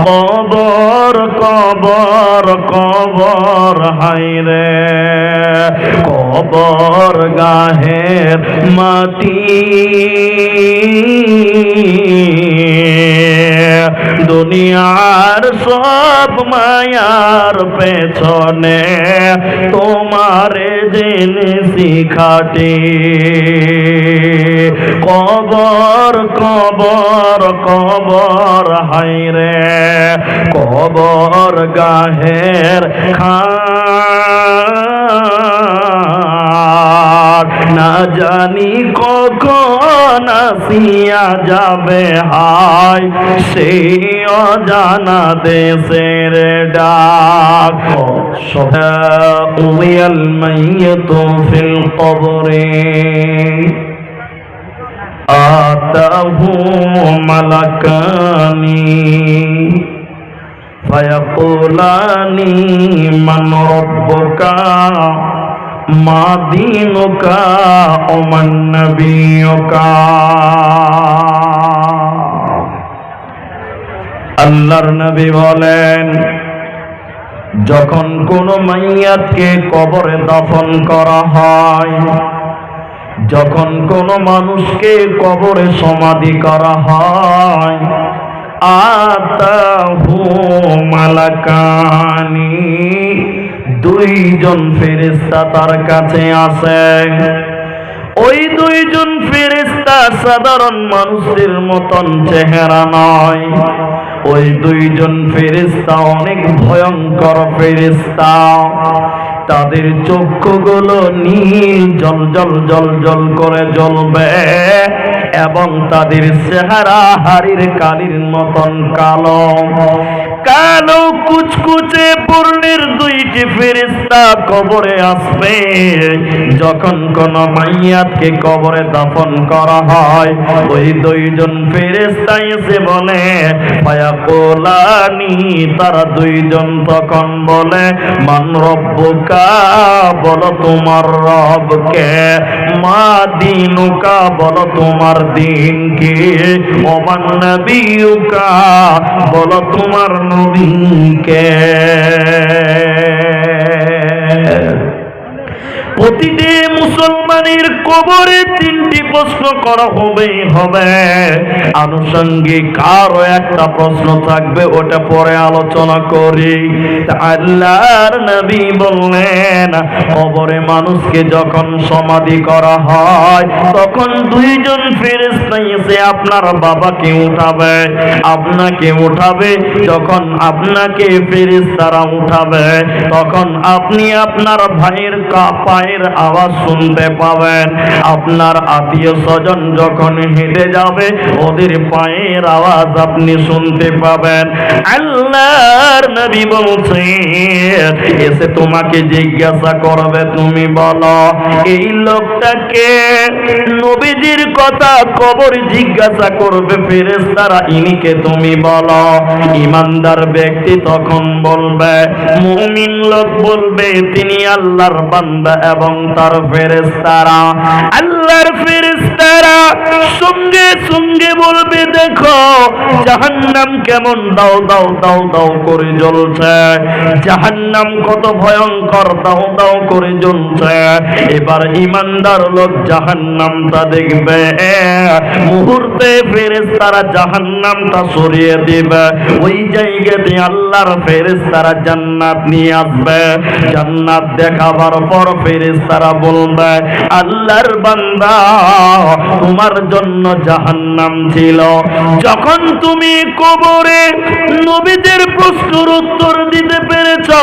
কবর কবর কবর হায়রে কবর গাহের মাটি দুনিয়ার সব মায়ার পেছনে তোমারে জেনেছি খাটি কবর কবর কবর হায়রে কবর গাহের খাট না জানি কখন আসিয়া যাবে হায় সেই অজানা দেশের ডাক উমিয়াল মাইয়িতু ফিল কবরে আতাহু মালাকানি ফায়াকুলানি মান রাব্বুকা মা দীনুকা ওয়া মান নাবিয়ুকা আল্লাহর নবী বলেন যখন কোন মাইয়াতকে কবরে দাফন করা হয় যখন কোন মানুষকে কবরে সমাধি করা হয় আতাহু মালাকানি দুইজন ফেরেশতা তার কাছে আসে ওই দুইজন ফেরেশতা সাধারণ মানুষের মতন চেহারা নয় ওই দুইজন ফেরেশতা অনেক ভয়ঙ্কর ফেরেশতা তাদের চক্ষুগুলো নীল জল জল জল জল করে জ্বলবে এবং তাদের চেহারা হাড়ির কালির মতন কালো কালো কুচকুচে বর্ণের দুইটি ফেরেশতা কবরে আসবে যখন কোন মাইয়াতকে কবরে দাফন করা হয় ওই দুইজন ফেরেশতা এসে বলে ফায়াকুলানি তারা দুইজন তখন বলে মান রব্বুকা বলো তোমার রবকে মা দীনুকা বলো তোমার দিন কি ওয়া মান নাবিয়ুকা বলো তোমার নবীকে প্রতিটি মুসলমানের কবরে তিনটি প্রশ্ন করা হবে আনুষঙ্গিক আরো একটা প্রশ্ন থাকবে ওটা পরে আলোচনা করি আল্লাহর নবী বললেন কবরে মানুষকে যখন সমাধি করা হয় তখন দুইজন ফেরেশতা এসে আপনার বাবাকে উঠাবে আপনাকে উঠাবে যখন আপনাকে ফেরেশতারা উঠাবে তখন আপনি আপনার ভাইয়ের পায়ের আওয়াজ শুনতে পাবেন আপনার আত্মীয় স্বজন যখন হেঁটে যাবে ওদের পায়ের আওয়াজ আপনি শুনতে পাবেন আল্লাহর নবী বলছেন এসে তোমাকে জিজ্ঞাসা করবে তুমি বলো এই লোকটাকে নবীজির কথা কবর জিজ্ঞাসা করবে ফেরেশতারা ইনিকে তুমি বলো ঈমানদার ব্যক্তি তখন বলবে মুমিন লোক বলবে তিনি আল্লাহর বান্দা এবং তার ফেরেশতারা আল্লাহর ফেরেশতারা সঙ্গে সঙ্গে বলবে দেখো জাহান্নাম কেমন দাও দাও দাও দাও করে জ্বলছে জাহান্নাম কত ভয়ঙ্কর দাও দাও করে জ্বলছে এবার ঈমানদার লোক জাহান্নামটা দেখবে মুহূর্তে ফেরেশতারা জাহান্নামটা সরিয়ে দিবে ওই জায়গাতে আল্লাহর ফেরেশতারা জান্নাত নিয়ে আসবে জান্নাত দেখাবার পর ফেরেশতারা বলবে আল্লাহর বান্দা তোমার জন্য জাহান্নাম ছিল যখন তুমি কবরে নবীদের প্রশ্নের উত্তর দিতে পেরেছো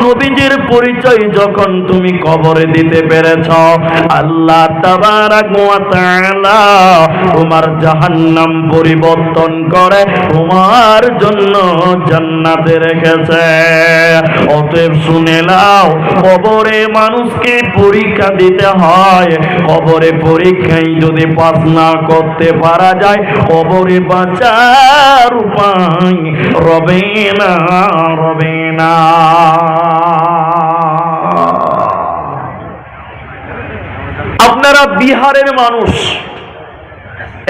নবীজির পরিচয় যখন তুমি কবরে দিতে পেরেছো আল্লাহ তাবারাক ওয়া তাআলা তোমার জাহান্নাম পরিবর্তন করে তোমার জন্য জান্নাতে রেখেছে অতএব শুনে নাও কবরে মানুষকে পরীক্ষা দিতে হয় কবরে পরীক্ষায় যদি পাস না করতে পারা যায় কবরে বাঁচার উপায় রবে না রবে না আপনারা বিহারের মানুষ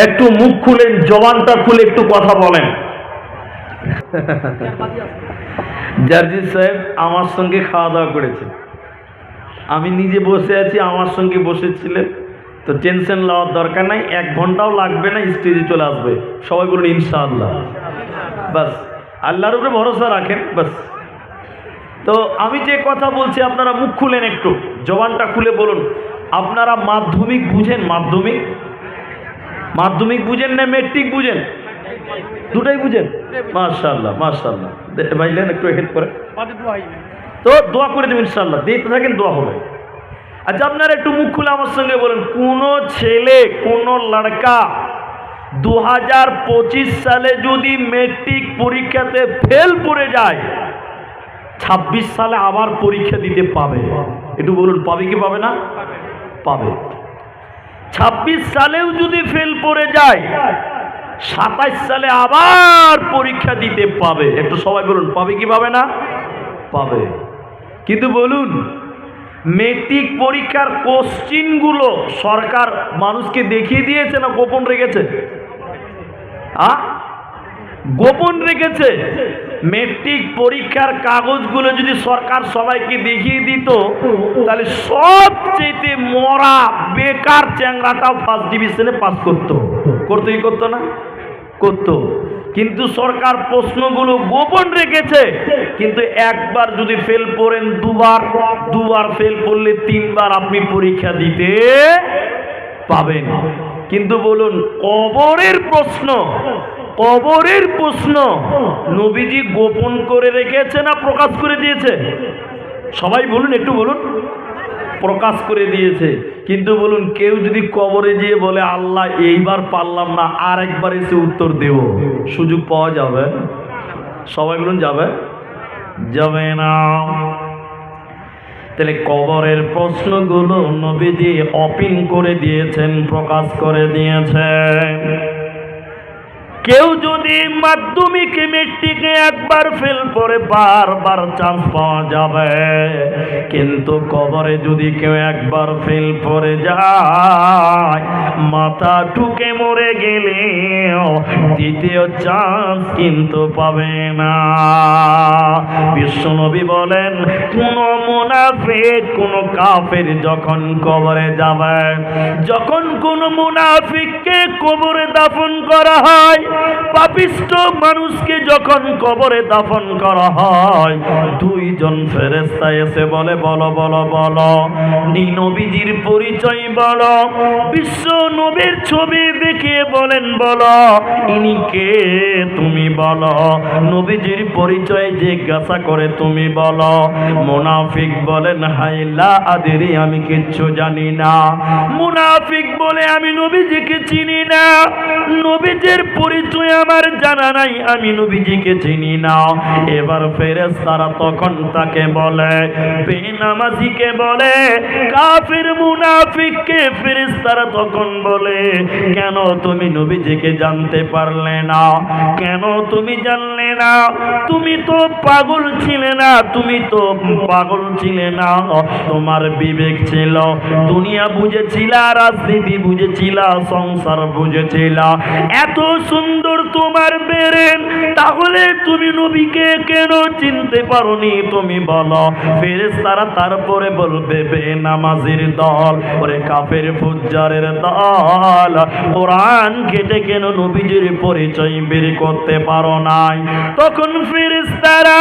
একটু মুখ খুলেন জবানটা খুলে একটু কথা বলেন জার্জিস সাহেব আমার সঙ্গে খাওয়া দাওয়া করেছে, আমি নিজে বসে আছি, আমার সঙ্গে বসেছিলেন, তো টেনশন লওয়ার দরকার নাই, 1 ঘন্টাও লাগবে না, স্টেজে চলে আসবে। সবাই বলুন ইনশাআল্লাহ। বাস আল্লাহর উপরে ভরসা রাখেন, বাস। তো আমি যে কথা বলছি আপনারা মুখ খুলেন, একটু জবানটা খুলে বলুন। আপনারা মাধ্যমিক বুঝেন? মাধ্যমিক বুঝেন না মেট্রিক বুঝেন? দুটাই বুঝেন? মাশাআল্লাহ মাশাআল্লাহ। ভাইলেন একটু হেল্প করে, তো দোয়া করে দেবেন ইনশাআল্লাহ, দিতে থাকেন, দোয়া হবে। আচ্ছা আপনারা একটু মুখ খুলে আমার সঙ্গে বলেন, কোন ছেলে কোন লড়কা 2025 সালে যদি মেট্রিক পরীক্ষাতে ফেল করে যায়, 26 সালে আবার পরীক্ষা দিতে পাবে? একটু বলুন, পাবে কি পাবে না? পাবে। 26 সালেও যদি ফেল করে যায়, 27 সালে আবার পরীক্ষা দিতে পাবে। একটু সবাই বলুন, পাবে কি পাবে না? পাবে। কিন্তু বলুন, মেট্রিক পরীক্ষার কোশ্চিনগুলো সরকার মানুষকে দেখিয়ে দিয়েছে না গোপন রেখেছে? গোপন রেখেছে। মেট্রিক পরীক্ষার কাগজগুলো যদি সরকার সবাইকে দেখিয়ে দিত, তাহলে সবচেয়ে মরা বেকার চ্যাংরাটাও ফার্স্ট ডিভিশনে পাস করতো কি করতো না? করতো। কিন্তু সরকার প্রশ্নগুলো গোপন রেখেছে। কিন্তু একবার যদি ফেল করেন, দুবার ফেল করলে 3 বার আপনি পরীক্ষা দিতে পাবেন। কিন্তু বলুন, কবরের প্রশ্ন নবীজি গোপন করে রেখেছে না প্রকাশ করে দিয়েছে? সবাই বলুন, একটু বলুন। প্রকাশ করে দিয়েছে। কিন্তু বলুন, কেউ যদি কবরে গিয়ে বলে আল্লাহ এইবার পারলাম না, আর একবার এসে উত্তর দেব, সুযোগ পাওয়া যাবে? সবাই বলুন, যাবে? যাবে না। তাহলে কবরের প্রশ্নগুলো নবীজি ওপেন করে দিয়েছেন, প্রকাশ করে দিয়েছেন। কেউ যদি মাধ্যমিকে মেট্রিকে একবার ফেল করে বারবার চান্স পাওয়া যাবে, কিন্তু কবরে যদি কেউ একবার ফেল করে যায়, মাথা ঠুকে মরে গেলে দ্বিতীয় চান্স কিন্তু পাবে না। বিশ্বনবী বলেন, কোন মুনাফিক কোন কাফের যখন কবরে যাবে, যখন কোন মুনাফিককে কবরে দাফন করা হয়, পাপিষ্ঠ মানুষকে যখন কবরে দাফন করা হয়, 2 জন ফেরেশতা এসে বলে, বলো বলো বলো, নবীজির পরিচয় বলো। বিশ্ব নবীর ছবি দেখিয়ে বলেন, বলো ইনি কে, তুমি বলো। নবীজির পরিচয় জিজ্ঞাসা করে, তুমি বলো। মুনাফিক বলেন, হাইলা আদেরি, আমি কিচ্ছু জানি না। মুনাফিক বলে, আমি নবীজিকে চিনি না, নবীজির পরিচয় আমার জানা নাই, আমি নবীজিকে চিনি না। এবার ফেরেশতারা তখন তাকে বলে, বেনামাজিকে বলে, কাফির মুনাফিককে ফেরেশতারা তখন বলে, কেন তুমি নবীজিকে জানতে পারলে না? কেন তুমি জানলে না? তুমি তো পাগল ছিলে না, তোমার বিবেক ছিল, দুনিয়া বুঝেছিলা, রাজনীতি বুঝেছিলা, সংসার বুঝেছিলা, এত সুন্দর তোমার বেরেন, তাহলে তুমি নবীকে কেন চিনতে পারোনি? তুমি বলো। ফেরেশতারা তারপরে বলবে, বেনামাজির দল, ওরে কাফের ফুজ্জারের দল, কোরআন ঘেটে কেন নবীজির পরিচয় বের করতে পারো নাই? তখন ফেরেশতারা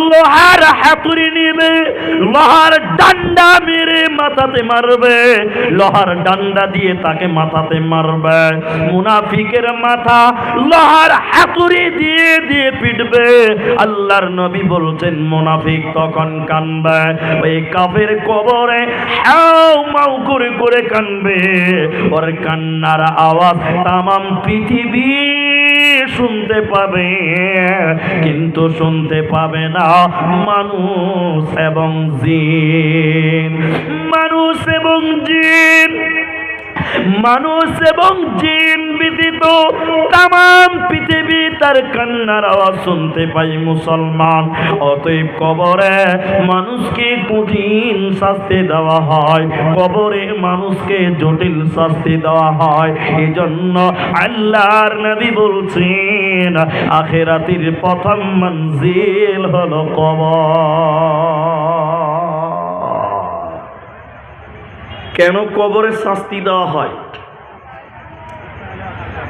লোহার হাতুড়ি নেবে, লোহার ডান্ডা মেরে মাথাতে মারবে, লোহার ডান্ডা দিয়ে তাকে মাথাতে মারবে। মুনাফিকের মাথা লোহার হাতুড়ি দিয়ে দিয়ে পিটবে। আল্লাহর নবী বলছেন, মুনাফিক তখন কানবে, ওই কাফের কবরে হাউ মাউ করে করে কানবে। ওর কান্নার আওয়াজ তামাম পৃথিবী শুনতে পাবে, কিন্তু শুনতে পাবে না মানুষ এবং জিন। মানুষ এবং জিন মানুষ এবং জিন ব্যতীত তামাম পৃথিবী তার কান্নার আওয়াজ শুনতে পাই মুসলমান। অতএব কবরে মানুষকে কঠিন শাস্তি দেওয়া হয়, কবরে মানুষকে জটিল শাস্তি দেওয়া হয়। এজন্য আল্লাহর নবী বলছেন আখিরাতের প্রথম মঞ্জিল হলো কবর। কেন কবরে শাস্তি দেওয়া হয়?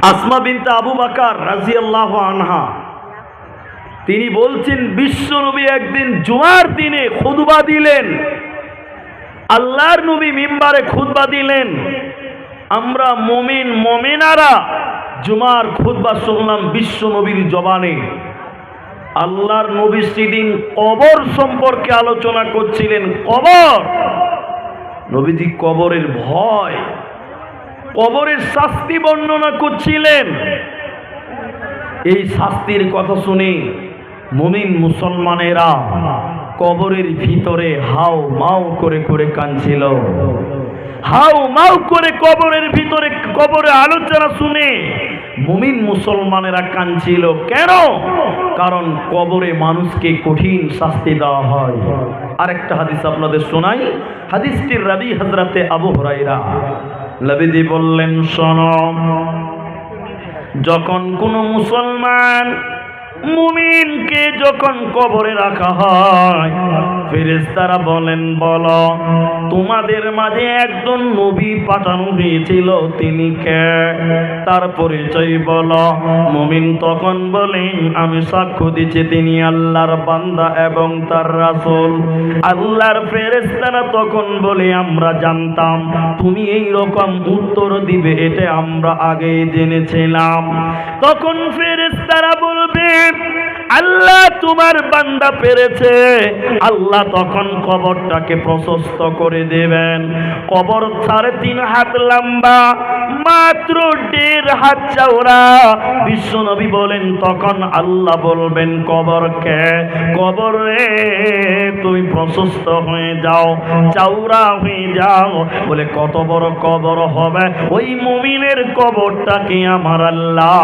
আসমা বিনতে আবু বকর রাদিয়াল্লাহু আনহা তিনি বলছেন বিশ্ব নবী একদিন জুমার দিনে খুতবা দিলেন। আল্লাহর নবী মিম্বারে খুতবা দিলেন। আমরা মুমিন মুমিনারা জুমার খুতবা শুনলাম বিশ্ব নবীর জবানে। আল্লাহর নবী সেদিন কবর সম্পর্কে আলোচনা করছিলেন। কবর, নবীজি কবরের ভয়, কবরের শাস্তি বর্ণনা করছিলেন। এই শাস্তির কথা শুনে মুমিন মুসলমানেরা কবরের ভিতরে হাউ মাউ করে করে কাঁদছিল। হাউ মাউ করে কবরের ভিতরে, কবরের আলোচনা শুনে মুমিন মুসলমানেরা কাঁদছিল। কেন? কারণ কবরে মানুষকে কঠিন শাস্তি দেওয়া হয়। আরেকটা হাদিস আপনাদের শোনাই। হাদিসটির রাবি হযরতে আবু হুরায়রা। নবীজি বললেন, শোনো, যখন কোনো মুসলমান মুমিনকে যখন কবরে রাখা হয়, ফেরেশতারা বলেন, বলো তোমাদের মাঝে একজন নবী পাঠানো হয়েছিল, তিনি কে? তার পরিচয় বলো। মুমিন তখন বলেন, আমি সাক্ষ্য দিচ্ছি তিনি আল্লাহর বান্দা এবং তার রাসূল। আল্লাহর ফেরেশতারা তখন বলে, আমরা জানতাম তুমি এই রকম উত্তর দিবে, এটা আমরা আগেই জেনেছিলাম। তখন ফেরেশতারা বলবে, আল্লাহ তোমার বান্দা পেরেছে। আল্লাহ তখন কবরটাকে প্রশস্ত করে দেবেন। কবর 3.5 হাত লম্বা, মাত্র 1.5 হাত চওড়া। বিশ্বনবী বলেন, তখন আল্লাহ বলবেন কবরকে, কবর রে তুমি প্রশস্ত হয়ে যাও, চওড়া হয়ে যাও। বলে কত বড় কবর হবে? ওই মুমিনের কবরটাকে আমার আল্লাহ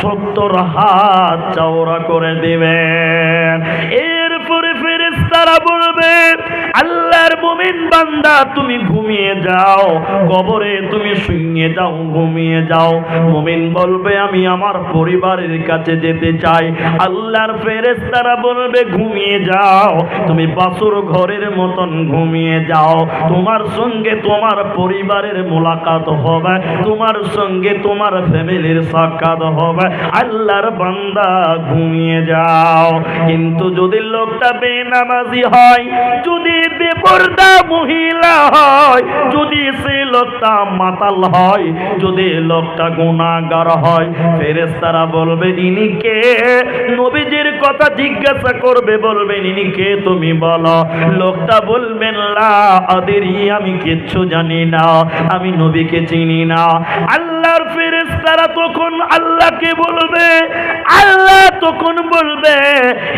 70 হাত চওড়া করে দিবেন। এরপরে ফেরেশতারা বলবে, আল্লাহর মুমিন বান্দা তুমি ঘুমিয়ে যাও, কবরে তুমি শুয়ে যাও, ঘুমিয়ে যাও। মুমিন বলবে, আমি আমার পরিবারের কাছে যেতে চাই। আল্লাহর ফেরেশতারা বলবে, ঘুমিয়ে যাও, তুমি বাসুর ঘরের মতন ঘুমিয়ে যাও। তোমার সঙ্গে তোমার পরিবারের মোলাকাত হবে, তোমার সঙ্গে তোমার ফ্যামিলির সাক্ষাৎ হবে। আল্লাহর বান্দা ঘুমিয়ে যাও। কিন্তু যদি লোকটা বেনামাজি হয়, যদি বেপরদা মহিলা হয়, যদি সেই লোকটা মাতাল হয়, যদি লোকটা গুনাহগার হয়, ফেরেশতারা বলবে, ইনি কে? নবীজির কথা জিজ্ঞাসা করবে, বলবেন, ইনি কে তুমি বলো। লোকটা বলবেন, লা আদরি, আমি কিচ্ছু জানি না, আমি নবীকে চিনি না। আল্লাহর ফেরেশতারা তখন আল্লাহকে বলবে, আল্লাহ তখন বলবে,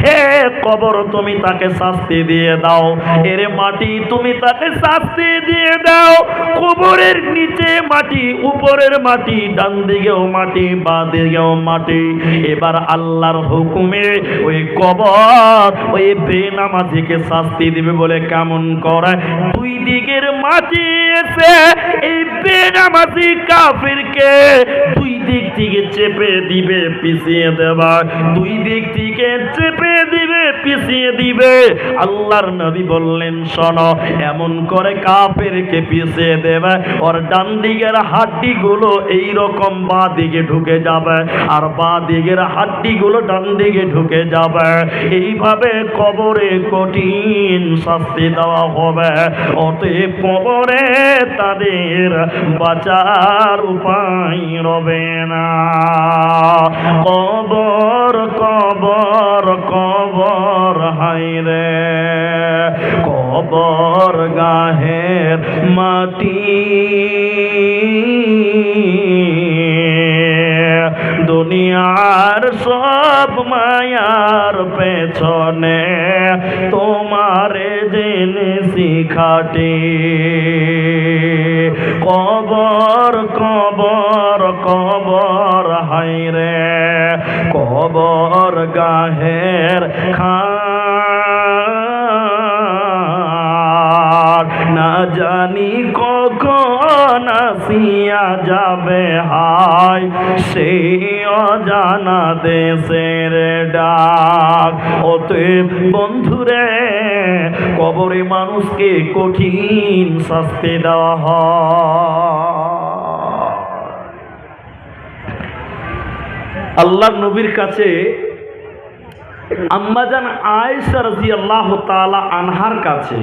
হে কবর তুমি তাকে শাস্তি দিয়ে দাও, এর মাটি তুমি তাকে শাস্তি দিয়ে দাও। কবরের নিচে মাটি, উপরের মাটি, ডান দিকেও মাটি, বাঁ দিকেও মাটি। এবার আল্লাহর হুকুমে ওই কবর ওই বেনামাজিকে শাস্তি দিবে। বলে কেমন করে? 2 দিকের মাটি এসে এই বেনামাজি কাফিরকে 2 দিক থেকে চেপে দিবে, পিছিয়ে দেবা। 2 দিক থেকে চেপে দিবে, পিছিয়ে দিবে। আল্লাহর নবী বললেন, শোনো, এমন করে কাফেরকে পিছিয়ে দেবে, ওর ডান দিকের হাড্ডিগুলো এই রকম বাঁ দিকে ঢুকে যাবে, আর বাঁ দিকের হাড্ডিগুলো ডান দিকে ঢুকে যাবে। এইভাবে কবরে কঠিন শাস্তি দেওয়া হবে। অতএব কবরে তাদের বাঁচার উপায় রবে না। কবর কবর কবর হায়রে, কবর গাহের মাটি, দুনিয়ার সব মায়ার পেছনে তোমারে জেনেছি খাটি। কবর কবর কবর হায় রে কবর গাহের খার না জানি কখন আসিয়া যাবে হায় সেই অজানা দেশের ডাক। অতএব বন্ধুরে কবরে মানুষকে কঠিন শাস্তি দেওয়া হয়। আল্লাহর নবীর কাছে আম্মাজান আয়েশা রাদিয়াল্লাহু তাআলা আনহার কাছে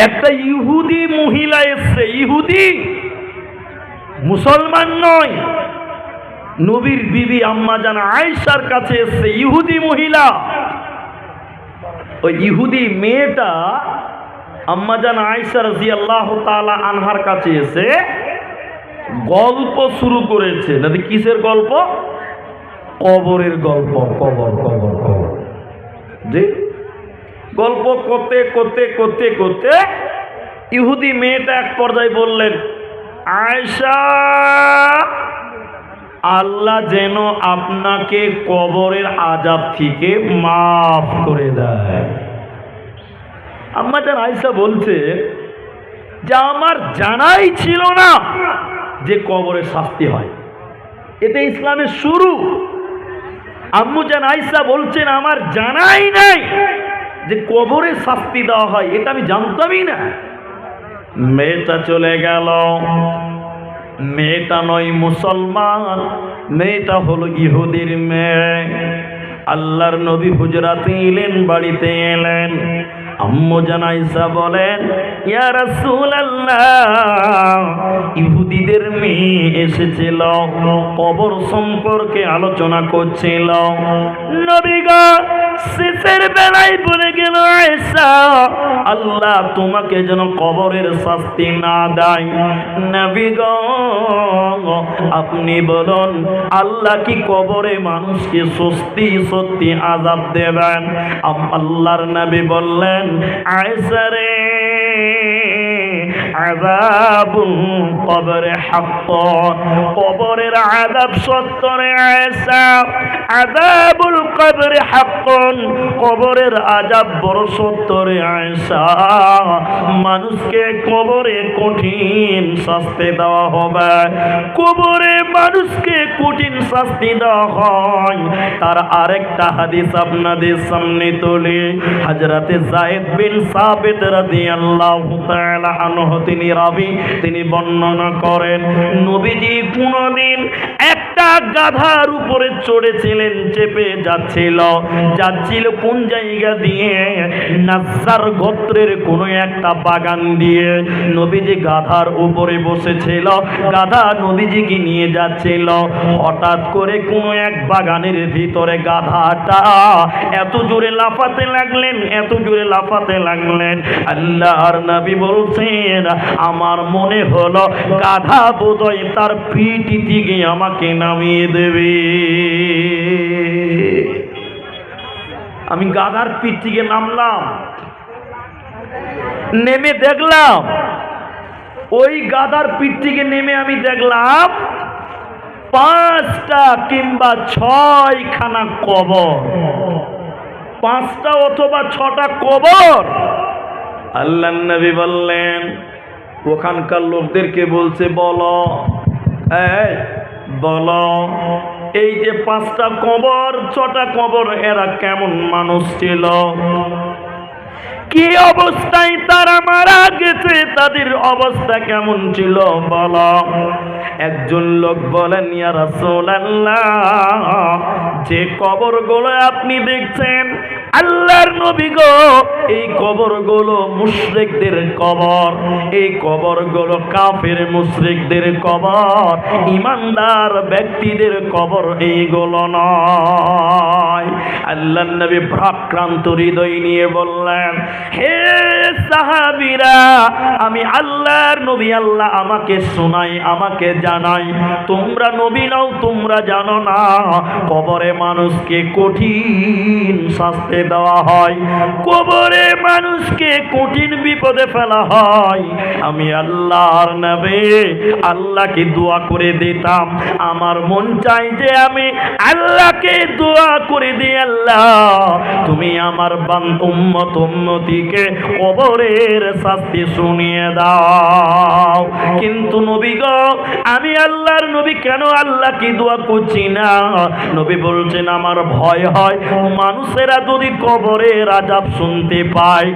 একটা ইহুদি মহিলা এসছে। ইহুদি, মুসলমান নয়। নবীর বিবি আম্মাজান আয়েশার কাছে এসছে ইহুদি মহিলা। ওই ইহুদি মেয়েটা আম্মাজান আয়েশা রাদিয়াল্লাহু তাআলা আনহার কাছে এসে গল্প শুরু করেছে। না কিসের গল্প? কবরের গল্প। কবর কবর কবর জি গল্প করতে করতে করতে করতে ইহুদি মেয়েটা এক পর্যায়ে বললেন, আয়েশা, আল্লাহ যেন আপনাকে কবরের আযাব থেকে মাফ করে দেয়। আম্মাজান আয়েশা বলছে যে আমার জানাই ছিল না যে কবরের শাস্তি হয়। এটা ইসলামের শুরু। আম্মুজান আয়েশা বলছেন আমার জানাই নাই যে কবরে শাস্তি দেওয়া হয়, এটা আমি জানতামই না। মেয়েটা চলে গেল। মেয়েটা নয় মুসলমান, মেয়েটা হলো ইহুদির মেয়ে। আল্লাহর নবী হুজরাতে এলেন, বাড়িতে এলেন। আম্মুজান আয়েশা বলেন, ইয়া রাসূলুল্লাহ, ইহুদিদের মেয়ে এসেছিল, কবর সম্পর্কে আলোচনা করছিল। নবী গো শেষের বেলায় বলে গেল, আয়েশা, আল্লাহ তোমাকে যেন কবরের শাস্তি না দেয়। নবী গো আপনি বলুন, আল্লাহ কি কবরে মানুষকে সত্যি আযাব দেবেন? আল্লাহর নবী বললেন, আয়েশা রে, আযাবুল কবরে হাক্কান, কবরের আযাব সত্য রে আয়েশা। আযাবুল কবরে হাক্কান, কবরের আযাব বড় সত্য রে আয়েশা। মানুষকে কবরে কঠিন শাস্তি দেওয়া হবে। কবরে মানুষকে কঠিন শাস্তি দেওয়া হয়। তার আরেকটা হাদিস আপনাদের সামনে তুলি। হযরতে যায়েদ বিন সাবিত রাদিয়াল্লাহু তাআলা আনহু তিনি রাবী, তিনি বর্ণনা করেন, নবীজি কোনদিন একটা গাধার উপরে চড়েছিলেন, চেপে যাচ্ছিল কোন জায়গা দিয়ে? নাজ্জার গোত্রের কোন একটা বাগান দিয়ে। নবীজি গাধার উপরে বসেছিল, গাধা নবীজিকে নিয়ে যাচ্ছিল। হঠাৎ করে কোন এক বাগানের ভিতরে গাধাটা এত জোরে লাফাতে লাগলেন, এত জোরে লাফাতে লাগলেন। আল্লাহর নবী বলছেন, আমার মনে হলো গাধা বোধহয় তার পিঠি থেকে আমাকে নামিয়ে দেবে। আমি গাধার পিঠ থেকে নামলাম, নেমে দেখলাম ওই গাধার পিঠ থেকে নেমে আমি দেখলাম 5টা কিংবা 6খানা কবর, 5টা অথবা 6টা কবর। আল্লাহর নবী বললেন, ওখানকার লোকদেরকে বলছে, বলো বলো এই যে 5টা কবর 6টা কবর এরা কেমন মানুষ ছিল, কি অবস্থায় তারা মারা গেছে, তাদের অবস্থা কেমন ছিল বলো। একজন লোক বলেন, ইয়া রাসূলুল্লাহ, যে কবরগুলো আপনি দেখছেন আল্লাহর নবী গো, এই কবরগুলো মুশরিকদের কবর, এই কবরগুলো কাফের মুশরিকদের কবর, ঈমানদার ব্যক্তিদের কবর এইগুলো নয়। আল্লাহর নবী ভারাক্রান্ত হৃদয় নিয়ে বললেন, হে সাহাবীরা, আমি আল্লাহর নবী, আল্লাহ আমাকে শোনাই, আমাকে জানাই, তোমরা নবী নাও, তোমরা জানো না কবরে মানুষকে কঠিন শাস্তি দেওয়া হয়, কবরে মানুষকে কঠিন বিপদে ফেলা হয়। আমি আল্লাহর নবী আল্লাহকে দোয়া করে দিতাম, আমার মন চাই যে আমি আল্লাহকে দোয়া করে দিই, আল্লাহ তুমি আমার উম্মত উম্মতিকে কবরের শাস্তি শুনিয়ে দাও। কিন্তু নবী গো, আমি আল্লাহর নবী কেন আল্লাহকে দোয়া করছি না? নবী বলছেন, আমার ভয় হয় মানুষেরা যদি কবরের আযাব শুনতে পায়,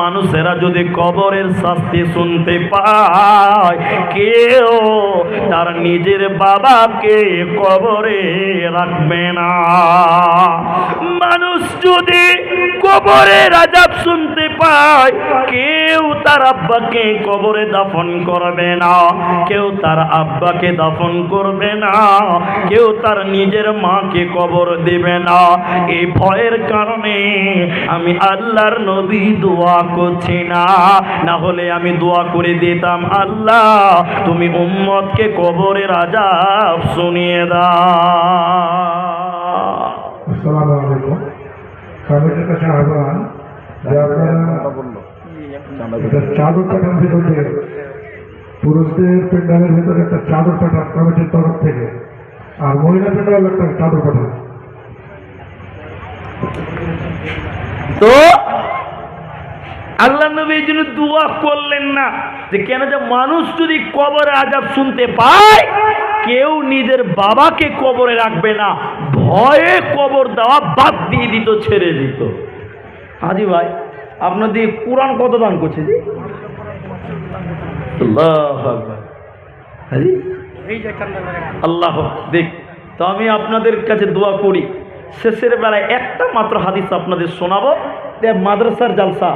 মানুষেরা যদি কবরের শাস্তি শুনতে পায়, কেউ তার নিজের বাবাকে কবরে রাখবে না। মানুষ যদি কবরের আযাব শুনতে পায়, কেউ তার আব্বাকে কবরে দাফন করবে না, কেউ তার আব্বাকে দাফন করবে না, কেউ তার নিজের মাকে কবর দেবে না। এই ভয়ের কারণে আমি আল্লাহর নবী দোয়া করছি না, না হলে আমি দোয়া করে দিতাম, আল্লাহ তুমি উম্মতকে কবরের আযাব শুনিয়ে দাও। আসসালামু আলাইকুম। কমিটির কাছে আহ্বান যে আপনারা চাদর পাঠান ভিতরে, পুরুষদের প্যান্ডালের ভিতরে একটা চাদর পাঠান কমিটির তরফ থেকে, আর মহিলা প্যান্ডাল একটা চাদর পাঠান। তো আল্লাহ নবী এই জন্য দোয়া করলেন না যে কেন, যে মানুষ যদি কবরে আযাব শুনতে পায়, কেউ নিজের বাবাকে কবরে রাখবে না, ভয়ে কবর দেওয়া বাদ দিয়ে দিত, ছেড়ে দিত। হাজি ভাই, আপনাদের কোরআন কত দান করছে জি? আল্লাহু আকবার। হাজি আল্লাহ দেখ, তো আমি আপনাদের কাছে দোয়া করি, শেষের বেলায় একটা মাত্র হাদিস আপনাদের শোনাবো। মাদ্রাসার জালসা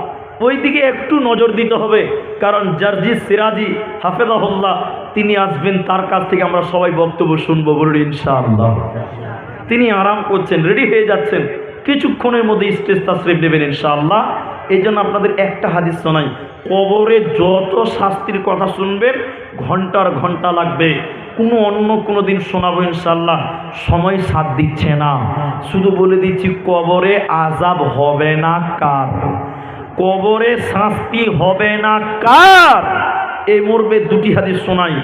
ওই দিকে একটু নজর দিতে হবে, কারণ জার্জিস সিরাজি হাফেজাহুল্লাহ তিনি আসবেন, তার কাছ থেকে আমরা সবাই বক্তব্য শুনবো, বলুন ইনশাআল্লাহ। তিনি আরাম করছেন, রেডি হয়ে যাচ্ছেন, কিছুক্ষণের মধ্যে স্টেজ তাশরীফ দেবেন ইনশাআল্লাহ। এই জন্য আপনাদের একটা হাদিস শোনাই, কবরে যত শাস্তির কথা শুনবেন ঘন্টার ঘন্টা লাগবে, অন্য কোনো দিন শোনাবো ইনশাআল্লাহ, সময় সাথ দিচ্ছে না। শুধু বলে দিচ্ছি, কবরে আযাব হবে না কার, কবরে শাস্তি হবে না কার, এই মর্মে দুটি হাদিস শোনাই।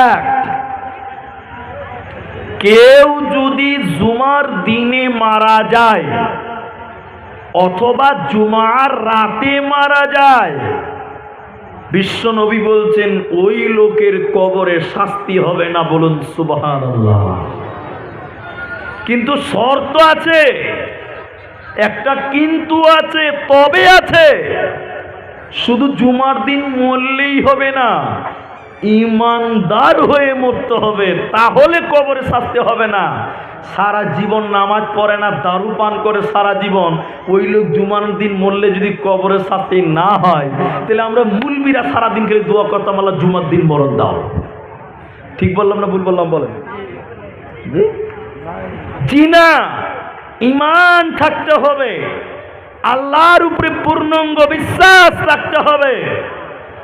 এক, কেউ যদি জুমার দিনে মারা যায় অথবা জুমার রাতে মারা যায়, বিশ্ব নবী বলছেন ওই লোকের কবরে শাস্তি হবে না, বলুন সুবহানাল্লাহ। কিন্তু শর্ত আছে, একটা কিন্তু আছে, তবে আছে, শুধু জুমার দিন মরলেই হবে না, ইমানদার হয়ে মরতে হবে, তাহলে কবরে শাস্তি হবে না। সারা জীবন নামাজ পড়ে না, দারু পান করে সারা জীবন, ওই লোক জুমার দিন মরলে যদি কবরে শাস্তি না হয়, তাহলে আমরা মুলবিরা সারাদিন করে দোয়া করতাম, আল্লাহ জুমার দিন মরণ দাও। ঠিক বললাম না ভুল বললাম বলেন? জি না, ঈমান থাকতে হবে, আল্লাহর উপরে পূর্ণাঙ্গ বিশ্বাস রাখতে হবে,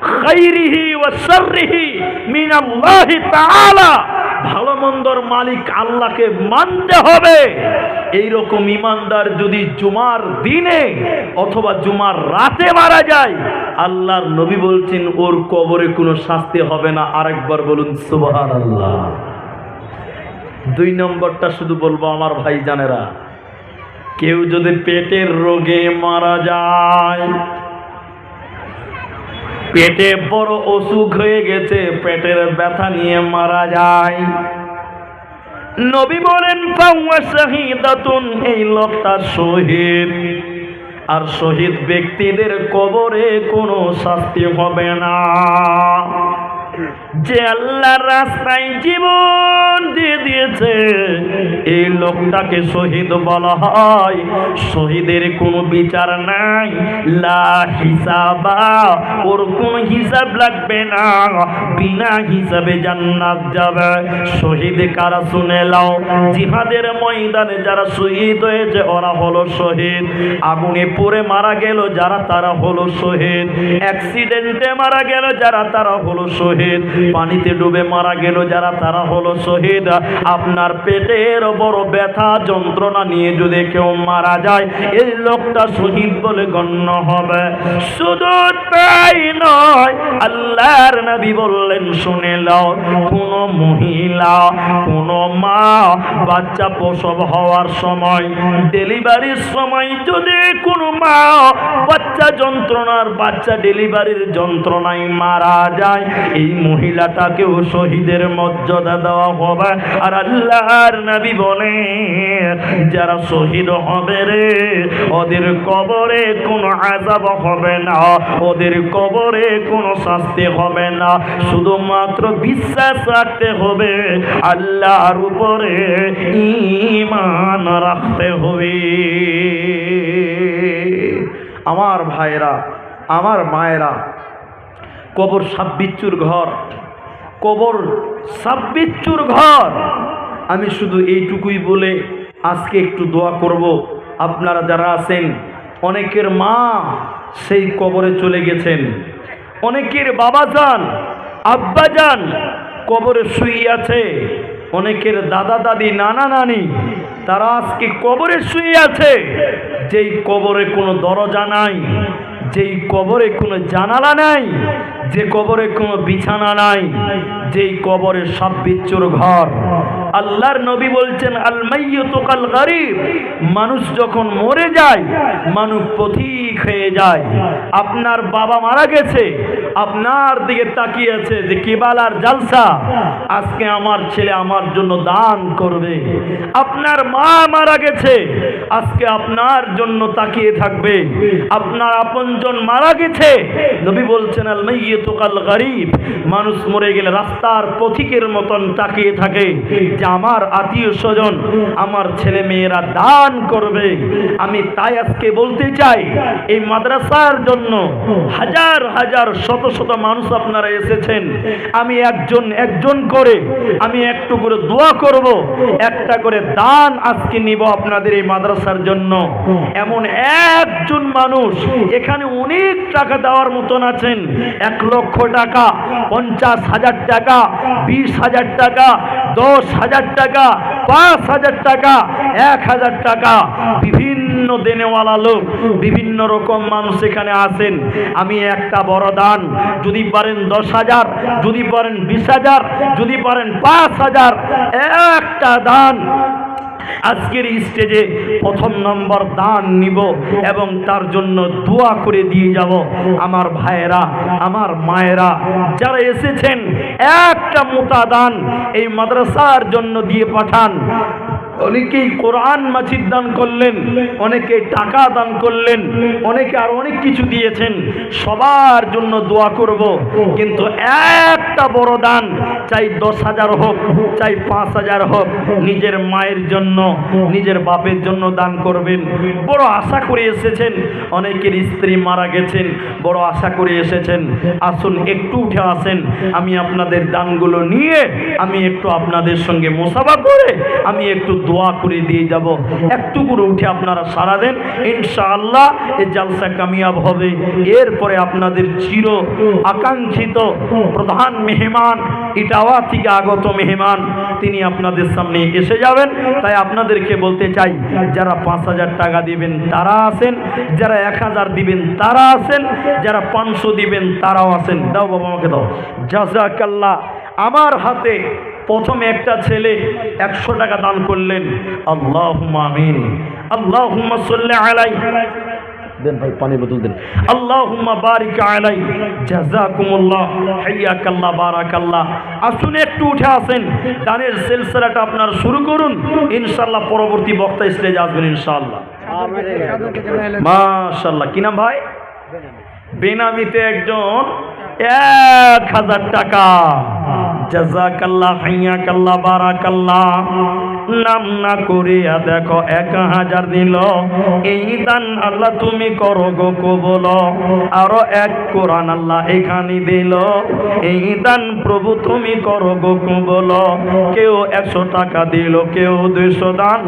খাইরিহি ওয়া শাররিহি মিনাল্লাহি তাআলা, ভালো মন্দর মালিক আল্লাহকে মানতে হবে। এইরকম ঈমানদার যদি জুমার দিনে অথবা জুমার রাতে মারা যায়, আল্লাহর নবী বলছেন ওর কবরে কোনো শাস্তি হবে না। আরেকবার বলুন সুবহানাল্লাহ। দুই নম্বরটা শুধু বলবো আমার ভাই জানেরা, কেউ যদি পেটের রোগে মারা যায়, পেটে বড় অসুখ হয়ে গেছে, পেটের ব্যথা নিয়ে মারা যায়, নবী বলেন ফাওয়া শাহীদাতুন, এই লোকটা শহীদ। আর শহীদ ব্যক্তিদের কবরে কোনো শাস্তি হবে না। যে আল্লাহর রাস্তায় জীবন দিয়ে দিয়েছে এই লোকটাকে শহীদ বলা হয়। শহীদের কোনো বিচার নাই, লা হিসাবা, ওর কোনো হিসাব লাগবে না, বিনা হিসাবে জান্নাত যাবে। শহীদ কারা শুনে লাও, জিহাদের ময়দানে যারা শহীদ হয়েছে ওরা হলো শহীদ। আগুনে পুড়ে মারা গেল যারা তারা হলো শহীদ। অ্যাক্সিডেন্টে মারা গেল যারা তারা হলো শহীদ। পানিতে ডুবে মারা গেল যারা তারা হলো শহীদ। আপনার পেটের বড় ব্যথা যন্ত্রণা নিয়ে যদি কেউ মারা যায় এই লোকটা শহীদ বলে গণ্য হবে। শুধু তাই নয়, আল্লাহর নবী বললেন শুনে নাও, কোন মহিলা কোন মা বাচ্চা প্রসব হওয়ার সময় ডেলিভারির সময় যদি কোনো মা বাচ্চা যন্ত্রণার বাচ্চা ডেলিভারির যন্ত্রণায় মারা যায় এই মহিলাটাকেও শহীদের মর্যাদা দেওয়া হবে। আর আল্লাহর নবী বলেন যারা শহীদ হবে রে ওদের কবরে কোনো আযাব হবে না, ওদের কবরে কোনো শাস্তি হবে না। শুধুমাত্র বিশ্বাস রাখতে হবে, আল্লাহর উপরে ঈমান রাখতে হবে। আমার ভাইরা, আমার মায়েরা, কবর সাব্বিচ্চুর ঘর, কবর সাব্বিচ্চুর ঘর। আমি শুধু এইটুকুই বলে আজকে একটু দোয়া করব। আপনারা যারা আছেন, অনেকের মা সেই কবরে চলে গেছেন, অনেকের বাবা যান আব্বা যান কবরে শুয়ে আছে, অনেকের দাদা দাদি নানা নানি তারা আজকে কবরে শুয়ে আছে। যেই কবরে কোনো দরজা নাই, যেই কবরে কোনো জানালা নাই, যে কবরে কোনো বিছানা নাই, যেই কবরে সাব্বিচ্চুর ঘর। আল্লাহর নবী বলছেন আল মাইয়িতু কাল গরীব, মানুষ যখন মরে যায় মানুষ পথিক হয়ে যায়। আপনার বাবা মারা গেছে, আপনার দিকে তাকিয়ে আছে যে কিবালার জালসা, আজকে আমার ছেলে আমার জন্য দান করবে। আপনার মা মারা গেছে, আজকে আপনার জন্য তাকিয়ে থাকবে। আপনার আপনজন মারা গেছে, নবী বলছেন আল মাইয়িতু কাল গরীব, মানুষ মরে গেলে রাস্তার পথিকের মতন তাকিয়ে থাকে যে আমার আত্মীয় স্বজন আমার ছেলে মেয়েরা দান করবে। আমি তাই আজকে বলতে চাই এই মাদ্রাসার জন্য হাজার হাজার শত শত মানুষ আপনারা এসেছেন, আমি একজন একজন করে আমি একটু করে দোয়া করব, একটা করে দান আজকে নিব আপনাদের এই মাদ্রাসার জন্য। এমন একজন মানুষ এখানে অনেক টাকা দেওয়ার মতন আছেন, 1 লক্ষ টাকা, 50,000 টাকা, 20,000 টাকা, 10,000 টাকা, 5,000 টাকা, 1,000 টাকা, বিভিন্ন দেনেওয়ালা লোক, বিভিন্ন রকম মানুষ এখানে আছেন। আমি একটা বড় দান, যদি পারেন 10,000, যদি পারেন 20,000, যদি পারেন 5,000, একটা দান আজকের স্টেজে 1 নম্বর দান নিব এবং তার জন্য দোয়া করে দিয়ে যাব। আমার ভাইয়েরা, আমার মায়েরা যারা এসেছেন একটা মোটা দান এই মাদ্রাসার জন্য দিয়ে পাঠান। অনেকেই কোরআন মাজিদ দান করলেন, অনেকে টাকা দান করলেন, অনেকে আর অনেক কিছু দিয়েছেন। সবার জন্য দোয়া করব, কিন্তু একটা বড় দান, চাই 10,000 হোক, চাই 5,000 হোক, নিজের মায়ের জন্য, নিজের বাপের জন্য দান করবেন। বড় আশা করে এসেছেন, অনেকের স্ত্রী মারা গেছেন, বড় আশা করে এসেছেন। আসুন একটু উঠে আসেন, আমি আপনাদের দানগুলো নিয়ে আমি একটু আপনাদের সঙ্গে মোসাফা করে আমি একটু দোয়া করে দিয়ে যাব। একটু করে উঠে আপনারা সারা দেন, ইনশাআল্লাহ এই জালসা কামিয়াব হবে। এরপরে আপনাদের চির আকাঙ্ক্ষিত প্রধান মেহমান, ইটাওয়া থেকে আগত মেহমান, তিনি আপনাদের সামনে এসে যাবেন। তাই আপনাদেরকে বলতে চাই, যারা 5,000 টাকা দিবেন তারা আছেন, যারা 1,000 দিবেন তারা আছেন, যারা 500 দিবেন তারাও আছেন। দাও বাবা, আমাকে দাও। জাযাকাল্লাহ। আমার হাতে প্রথমে একটা ছেলে 100 টাকা দান করলেন। আল্লাহুম্মা আমিন। আল্লাহুম্মা সাল্লি আলাইহি, দেন ভাই পানি বোতল দেন। আল্লাহুম্মা বারিক আলাইহি, জাযাকুমুল্লাহ, হাইয়াকাল্লাহ, বারাকাল্লাহ। আসুন একটু উঠে আসেন, দানের সিলসিলাটা আপনারা শুরু করুন। ইনশাআল্লাহ পরবর্তী বক্তা স্টেজে আসবেন ইনশাআল্লাহ। মাশাআল্লাহ। কি নাম ভাই? বেনামিতে একজন 1000 টাকা। জাযাকাল্লাহ, হাইয়াকাল্লাহ, বারাকাল্লাহ। নাম না করিয়া দেখো 1000 দিল। এই দান আল্লাহ তুমি করো গো কবুল। আরো এক কোরআন আল্লাহ এখানে দিল। এই দান প্রভু তুমি করো গো কবুল। কেউ 100 টাকা দিল, কেউ 200 দান।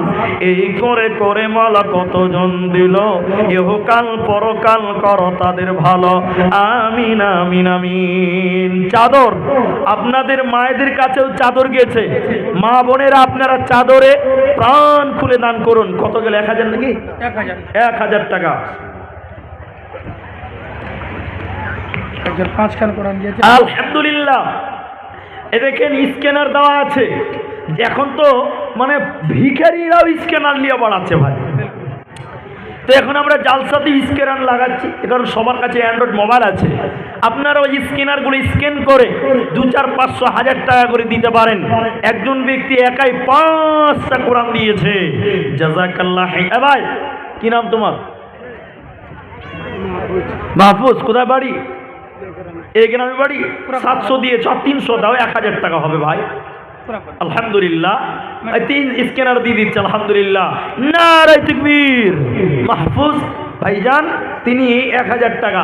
এই করে করে মালা কতজন দিল। ইহকাল পরকাল করো তাদের ভালো। আমিন আমিন আমিন। চাদর, আপনাদের মায়েদের কাছেও চাদর গেছে। মা বোনেরা আপনারা চাদরে প্রাণ খুলে দান করুন। কত গেল? 1000 নাকি? 1000 টাকা। 5খান কোরআন দিয়েছে। আলহামদুলিল্লাহ। এ দেখেন স্ক্যানার দেওয়া আছে। এখন তো মানে ভিখারিরাও স্ক্যানার নিয়ে বাড়াচ্ছে ভাই। তো এখন আমরা জালসাতে স্ক্যানার লাগাচ্ছি, কারণ সবার কাছে অ্যান্ড্রয়েড মোবাইল আছে। আপনারা ওই স্ক্যানারগুলো স্ক্যান করে 2, 4, 500, 1000 টাকা করে দিতে পারেন। একজন ব্যক্তি একাই 5টা কোরআন দিয়েছে। জাযাকাল্লাহ। এ ভাই, কি নাম তোমার? মাহফুজ। কোথায় বাড়ি? এই গ্রামে বাড়ি। 700 দিয়েছ, 300 দাও, 1000 টাকা হবে ভাই। আলহামদুলিল্লাহ। 3 স্ক্যানার দিয়ে দিচ্ছে। আলহামদুলিল্লাহ। নারায়ে তাকবীর। মাহফুজ ভাইজান তিনি 1000 টাকা।